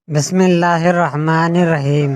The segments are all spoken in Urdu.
بسم اللہ الرحمن الرحیم۔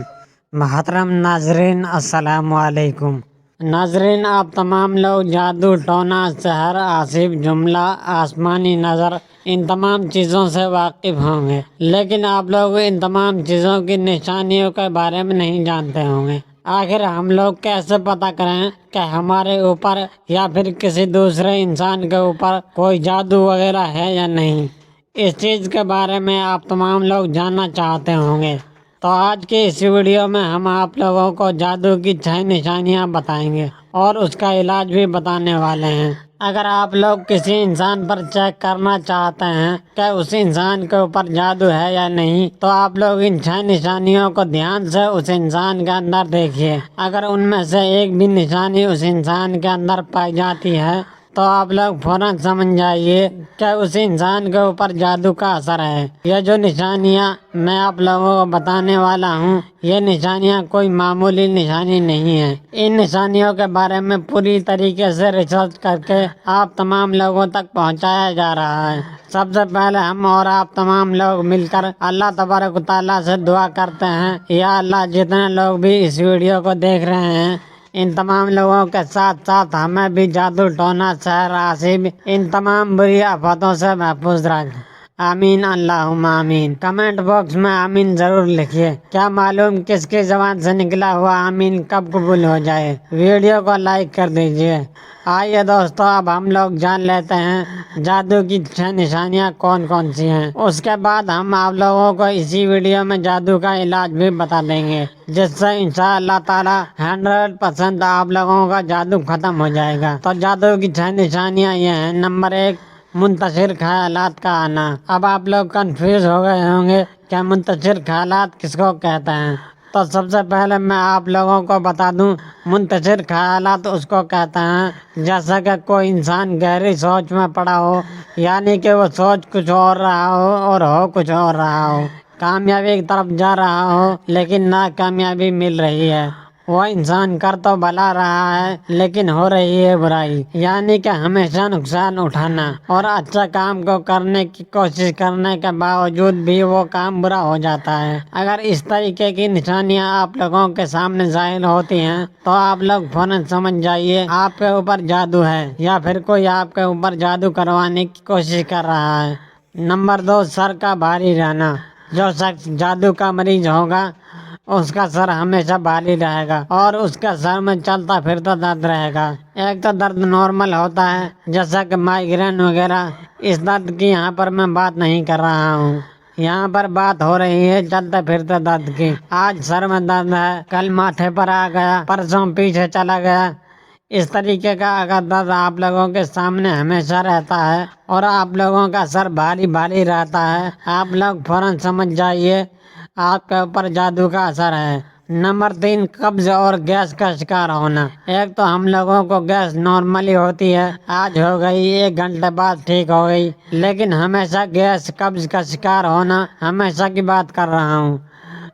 محترم ناظرین، السلام علیکم۔ ناظرین، آپ تمام لوگ جادو، ٹونا، سحر، آصف، جملہ، آسمانی نظر، ان تمام چیزوں سے واقف ہوں گے، لیکن آپ لوگ ان تمام چیزوں کی نشانیوں کے بارے میں نہیں جانتے ہوں گے۔ آخر ہم لوگ کیسے پتہ کریں کہ ہمارے اوپر یا پھر کسی دوسرے انسان کے اوپر کوئی جادو وغیرہ ہے یا نہیں؟ اس چیز کے بارے میں آپ تمام لوگ جاننا چاہتے ہوں گے، تو آج کی اس ویڈیو میں ہم آپ لوگوں کو جادو کی 6 نشانیاں بتائیں گے اور اس کا علاج بھی بتانے والے ہیں۔ اگر آپ لوگ کسی انسان پر چیک کرنا چاہتے ہیں کہ اس انسان کے اوپر جادو ہے یا نہیں، تو آپ لوگ ان 6 نشانیوں کو دھیان سے اس انسان کے اندر دیکھیے۔ اگر ان میں سے ایک بھی نشانی اس انسان کے اندر پائی جاتی ہے تو آپ لوگ فوراً سمجھ جائیے کہ اس انسان کے اوپر جادو کا اثر ہے۔ یہ جو نشانیاں میں آپ لوگوں کو بتانے والا ہوں، یہ نشانیاں کوئی معمولی نشانی نہیں ہیں۔ ان نشانیوں کے بارے میں پوری طریقے سے ریسرچ کر کے آپ تمام لوگوں تک پہنچایا جا رہا ہے۔ سب سے پہلے ہم اور آپ تمام لوگ مل کر اللہ تبارک و تعالیٰ سے دعا کرتے ہیں، یا اللہ، جتنے لوگ بھی اس ویڈیو کو دیکھ رہے ہیں ان تمام لوگوں کے ساتھ ساتھ ہمیں بھی جادو، ٹونا، سحر، آصف، ان تمام بری آفتوں سے محفوظ رکھ۔ آمین، اللہم آمین۔ کمنٹ باکس میں آمین ضرور لکھیے۔ کیا معلوم کس کی زبان سے نکلا ہوا آمین کب قبول ہو جائے۔ ویڈیو کو لائک کر دیجیے۔ آئیے دوستو، اب ہم لوگ جان لیتے ہیں جادو کی 6 نشانیاں کون کون سی ہیں۔ اس کے بعد ہم آپ لوگوں کو اسی ویڈیو میں جادو کا علاج بھی بتا دیں گے، جس سے انشاءاللہ تعالی 100% آپ لوگوں کا جادو ختم ہو جائے گا۔ تو جادو کی 6 نشانیاں یہ ہیں۔ نمبر 1، منتشر خیالات کا آنا۔ اب آپ لوگ کنفیوز ہو گئے ہوں گے کہ منتشر خیالات کس کو کہتے ہیں، تو سب سے پہلے میں آپ لوگوں کو بتا دوں، منتشر خیالات اس کو کہتے ہیں جیسا کہ کوئی انسان گہری سوچ میں پڑا ہو، یعنی کہ وہ سوچ کچھ اور رہا ہو اور ہو کچھ اور رہا ہو۔ کامیابی کی طرف جا رہا ہو لیکن ناکامیابی مل رہی ہے۔ وہ انسان کر تو بھلا رہا ہے لیکن ہو رہی ہے برائی، یعنی کہ ہمیشہ نقصان اٹھانا اور اچھا کام کو کرنے کی کوشش کرنے کے باوجود بھی وہ کام برا ہو جاتا ہے۔ اگر اس طریقے کی نشانیاں آپ لوگوں کے سامنے ظاہر ہوتی ہیں تو آپ لوگ فوراً سمجھ جائیے آپ کے اوپر جادو ہے یا پھر کوئی آپ کے اوپر جادو کروانے کی کوشش کر رہا ہے۔ نمبر 2، سر کا بھاری رہنا۔ جو شخص جادو کا مریض ہوگا اس کا سر ہمیشہ بھاری رہے گا اور اس کے سر میں چلتا پھرتا درد رہے گا۔ ایک تو درد نارمل ہوتا ہے جیسا کہ مائیگرین وغیرہ، اس درد کی یہاں پر میں بات نہیں کر رہا ہوں، یہاں پر بات ہو رہی ہے چلتے پھرتے درد کی۔ آج سر میں درد ہے، کل ماتھے پر آ گیا، پرسوں پیچھے چلا گیا۔ اس طریقے کا اگر درد آپ لوگوں کے سامنے ہمیشہ رہتا ہے اور آپ لوگوں کا سر بھاری بھاری رہتا ہے، آپ لوگ فوراً سمجھ جائیے آپ کے اوپر جادو کا اثر ہے۔ نمبر 3، قبض اور گیس کا شکار ہونا۔ ایک تو ہم لوگوں کو گیس نارملی ہوتی ہے، آج ہو گئی، 1 گھنٹے بعد ٹھیک ہو گئی، لیکن ہمیشہ گیس قبض کا شکار ہونا ہمیشہ کی بات کر رہا ہوں،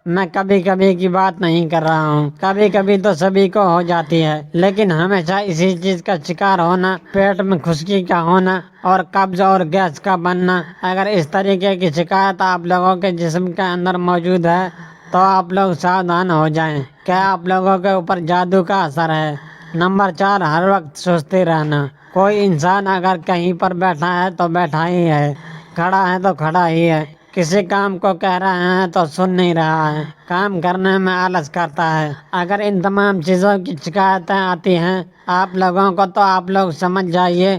میں کبھی کبھی کی بات نہیں کر رہا ہوں۔ کبھی کبھی تو سبھی کو ہو جاتی ہے، لیکن ہمیشہ اسی چیز کا شکار ہونا، پیٹ میں خشکی کا ہونا اور قبض اور گیس کا بننا، اگر اس طریقے کی شکایت آپ لوگوں کے جسم کے اندر موجود ہے تو آپ لوگ ساودھان ہو جائیں کہ آپ لوگوں کے اوپر جادو کا اثر ہے۔ نمبر 4، ہر وقت سستی رہنا۔ کوئی انسان اگر کہیں پر بیٹھا ہے تو بیٹھا ہی ہے، کھڑا ہے تو کھڑا ہی ہے، کسی کام کو کہہ رہے ہیں تو سن نہیں رہا ہے، کام کرنے میں آلس کرتا ہے۔ اگر ان تمام چیزوں کی شکایتیں آتی ہیں آپ لوگوں کو تو آپ لوگ سمجھ جائیے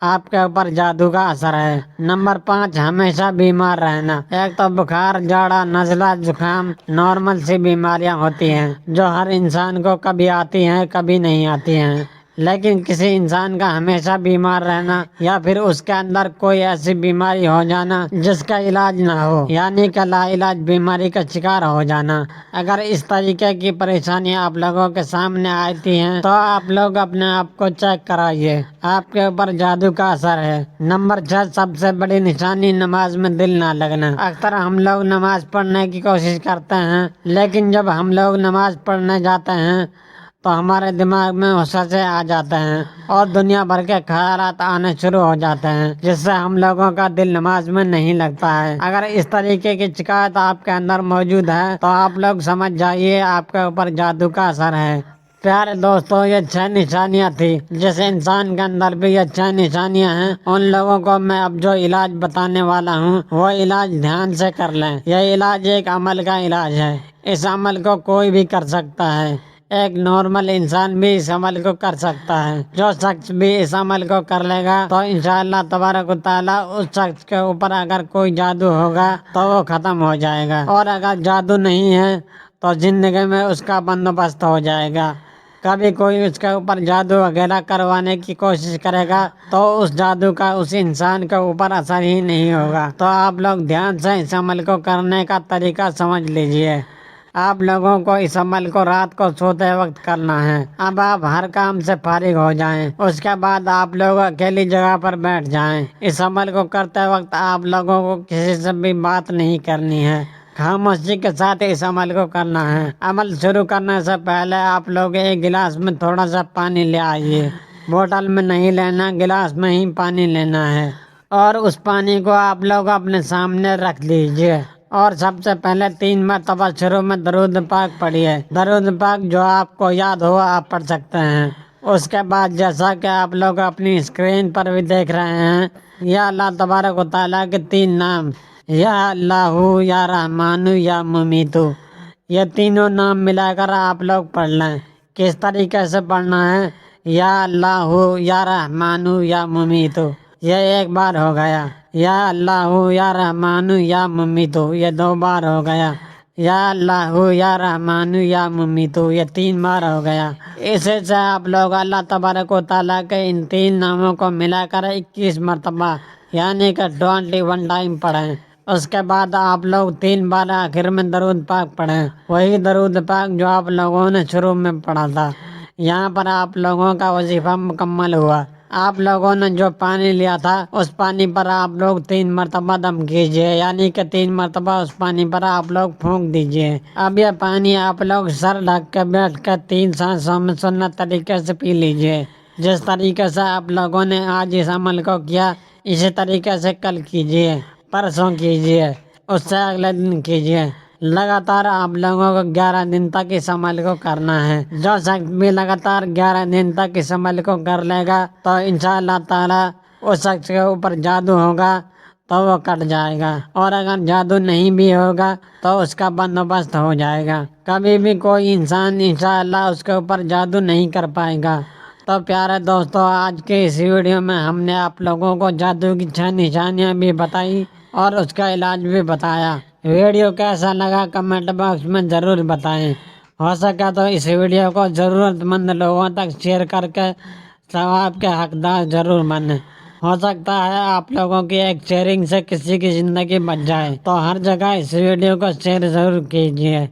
آپ کے اوپر جادو کا اثر ہے۔ نمبر 5، ہمیشہ بیمار رہنا۔ ایک تو بخار، جاڑا، نزلہ، زکام نارمل سی بیماریاں ہوتی ہیں جو ہر انسان کو کبھی آتی ہیں کبھی نہیں آتی ہیں، لیکن کسی انسان کا ہمیشہ بیمار رہنا یا پھر اس کے اندر کوئی ایسی بیماری ہو جانا جس کا علاج نہ ہو، یعنی کہ لا علاج بیماری کا شکار ہو جانا، اگر اس طریقے کی پریشانیاں آپ لوگوں کے سامنے آتی ہیں تو آپ لوگ اپنے آپ کو چیک کرائیے، آپ کے اوپر جادو کا اثر ہے۔ نمبر 6، سب سے بڑی نشانی، نماز میں دل نہ لگنا۔ اکثر ہم لوگ نماز پڑھنے کی کوشش کرتے ہیں لیکن جب ہم لوگ نماز پڑھنے جاتے ہیں تو ہمارے دماغ میں وسوسے آ جاتے ہیں اور دنیا بھر کے خیالات آنے شروع ہو جاتے ہیں، جس سے ہم لوگوں کا دل نماز میں نہیں لگتا ہے۔ اگر اس طریقے کی شکایت آپ کے اندر موجود ہے تو آپ لوگ سمجھ جائیے آپ کے اوپر جادو کا اثر ہے۔ پیارے دوستو، یہ 6 نشانیاں تھی، جس انسان کے اندر بھی یہ 6 نشانیاں ہیں، ان لوگوں کو میں اب جو علاج بتانے والا ہوں وہ علاج دھیان سے کر لیں۔ یہ علاج ایک عمل کا علاج ہے، اس عمل کو کوئی بھی کر سکتا ہے، ایک نارمل انسان بھی اس عمل کو کر سکتا ہے۔ جو شخص بھی اس عمل کو کر لے گا تو انشاءاللہ تبارک و تعالیٰ اس شخص کے اوپر اگر کوئی جادو ہوگا تو وہ ختم ہو جائے گا، اور اگر جادو نہیں ہے تو زندگی میں اس کا بندوبست ہو جائے گا۔ کبھی کوئی اس کے اوپر جادو وغیرہ کروانے کی کوشش کرے گا تو اس جادو کا اس انسان کے اوپر اثر ہی نہیں ہوگا۔ تو آپ لوگ دھیان سے اس عمل کو کرنے کا طریقہ سمجھ لیجئے۔ آپ لوگوں کو اس عمل کو رات کو سوتے وقت کرنا ہے۔ اب آپ ہر کام سے فارغ ہو جائیں، اس کے بعد آپ لوگ اکیلی جگہ پر بیٹھ جائیں۔ اس عمل کو کرتے وقت آپ لوگوں کو کسی سے بھی بات نہیں کرنی ہے، خاموشی کے ساتھ اس عمل کو کرنا ہے۔ عمل شروع کرنے سے پہلے آپ لوگ ایک گلاس میں تھوڑا سا پانی لے آئیے، بوتل میں نہیں لینا، گلاس میں ہی پانی لینا ہے، اور اس پانی کو آپ لوگ اپنے سامنے رکھ لیجئے، اور سب سے پہلے 3 مرتبہ شروع میں درود پاک پڑھیے۔ درود پاک جو آپ کو یاد ہو آپ پڑھ سکتے ہیں۔ اس کے بعد جیسا کہ آپ لوگ اپنی اسکرین پر بھی دیکھ رہے ہیں، یا اللہ تبارک و تعالیٰ کے 3 نام، یا اللہ، یا رحمان، یا ممیتو، یہ تینوں نام ملا کر آپ لوگ پڑھ لیں۔ کس طریقے سے پڑھنا ہے؟ یا اللہ، یا رحمان، یا ممیتو، یہ 1 بار ہو گیا۔ یا اللہ، یا رحمان، یا ممیتو، یہ 2 بار ہو گیا۔ یا اللہ، یا رحمان، یا ممیتو، یہ 3 بار ہو گیا۔ اسی سے آپ لوگ اللہ تبارک و تعالیٰ کے ان 3 ناموں کو ملا کر 21 مرتبہ یعنی کہ 21 ٹائم پڑھیں۔ اس کے بعد آپ لوگ 3 بار آخر میں درود پاک پڑھیں، وہی درود پاک جو آپ لوگوں نے شروع میں پڑھا تھا۔ یہاں پر آپ لوگوں کا وظیفہ مکمل ہوا۔ آپ لوگوں نے جو پانی لیا تھا اس پانی پر آپ لوگ 3 مرتبہ دم کیجئے، یعنی کہ 3 مرتبہ اس پانی پر آپ لوگ پھونک دیجئے۔ اب یہ پانی آپ لوگ سر ڈھک کے بیٹھ کر 3 سانسوں میں سنت طریقے سے پی لیجئے۔ جس طریقے سے آپ لوگوں نے آج اس عمل کو کیا، اسی طریقے سے کل کیجئے، پرسوں کیجئے، اس سے اگلے دن کیجئے۔ لگاتار آپ لوگوں کو 11 دن تک اس عمل کو کرنا ہے۔ جو شخص بھی لگاتار 11 دن تک اس عمل کو کر لے گا تو انشاءاللہ تعالیٰ اس شخص کے اوپر جادو ہوگا تو وہ کٹ جائے گا، اور اگر جادو نہیں بھی ہوگا تو اس کا بندوبست ہو جائے گا۔ کبھی بھی کوئی انسان انشاءاللہ اس کے اوپر جادو نہیں کر پائے گا۔ تو پیارے دوستو، آج کے اس ویڈیو میں ہم نے آپ لوگوں کو جادو کی 6 نشانیاں بھی بتائی اور اس کا علاج بھی بتایا۔ ویڈیو کیسا لگا کمنٹ باکس میں ضرور بتائیں۔ ہو سکا تو اس ویڈیو کو ضرورت مند لوگوں تک شیئر کر کے ثواب کے حقدار ضرور بنیں۔ ہو سکتا ہے آپ لوگوں کی ایک شیئرنگ سے کسی کی زندگی بچ جائے، تو ہر جگہ اس ویڈیو کو شیئر ضرور کیجیے۔